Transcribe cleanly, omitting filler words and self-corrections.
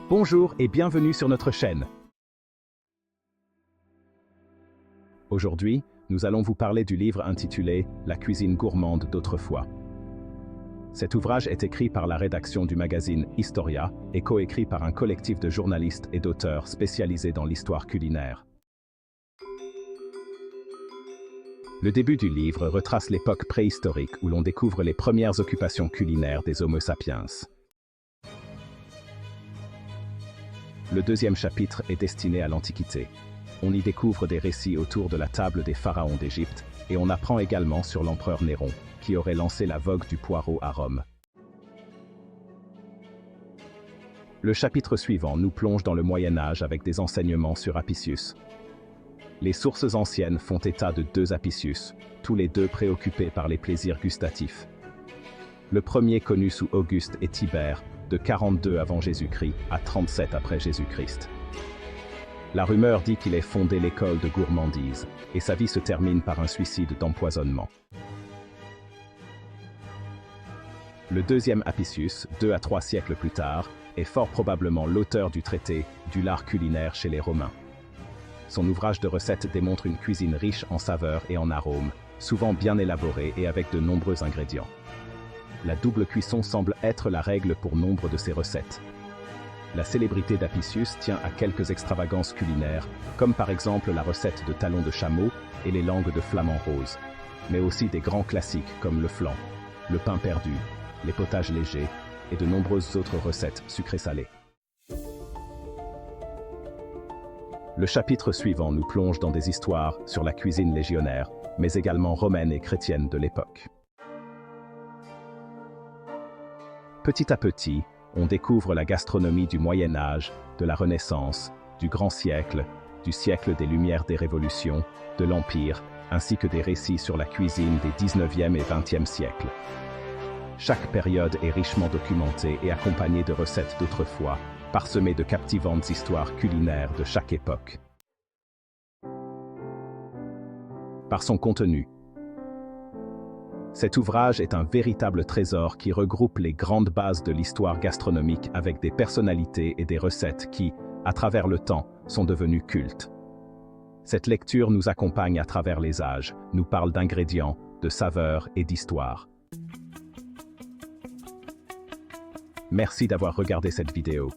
Bonjour et bienvenue sur notre chaîne. Aujourd'hui, nous allons vous parler du livre intitulé « La cuisine gourmande d'autrefois ». Cet ouvrage est écrit par la rédaction du magazine Historia et coécrit par un collectif de journalistes et d'auteurs spécialisés dans l'histoire culinaire. Le début du livre retrace l'époque préhistorique où l'on découvre les premières occupations culinaires des Homo sapiens. Le deuxième chapitre est destiné à l'Antiquité. On y découvre des récits autour de la table des pharaons d'Égypte et on apprend également sur l'empereur Néron, qui aurait lancé la vogue du poireau à Rome. Le chapitre suivant nous plonge dans le Moyen-Âge avec des enseignements sur Apicius. Les sources anciennes font état de 2 Apicius, tous les 2 préoccupés par les plaisirs gustatifs. Le premier connu sous Auguste et Tibère, de 42 avant Jésus-Christ à 37 après Jésus-Christ. La rumeur dit qu'il ait fondé l'école de gourmandise, et sa vie se termine par un suicide d'empoisonnement. Le deuxième Apicius, 2 à 3 siècles plus tard, est fort probablement l'auteur du traité du l'art culinaire chez les Romains. Son ouvrage de recettes démontre une cuisine riche en saveurs et en arômes, souvent bien élaborée et avec de nombreux ingrédients. La double cuisson semble être la règle pour nombre de ses recettes. La célébrité d'Apicius tient à quelques extravagances culinaires, comme par exemple la recette de talons de chameau et les langues de flamand rose, mais aussi des grands classiques comme le flan, le pain perdu, les potages légers et de nombreuses autres recettes sucrées-salées. Le chapitre suivant nous plonge dans des histoires sur la cuisine légionnaire, mais également romaine et chrétienne de l'époque. Petit à petit, on découvre la gastronomie du Moyen-Âge, de la Renaissance, du Grand Siècle, du siècle des Lumières des Révolutions, de l'Empire, ainsi que des récits sur la cuisine des 19e et 20e siècles. Chaque période est richement documentée et accompagnée de recettes d'autrefois, parsemées de captivantes histoires culinaires de chaque époque. Par son contenu, cet ouvrage est un véritable trésor qui regroupe les grandes bases de l'histoire gastronomique avec des personnalités et des recettes qui, à travers le temps, sont devenues cultes. Cette lecture nous accompagne à travers les âges, nous parle d'ingrédients, de saveurs et d'histoire. Merci d'avoir regardé cette vidéo.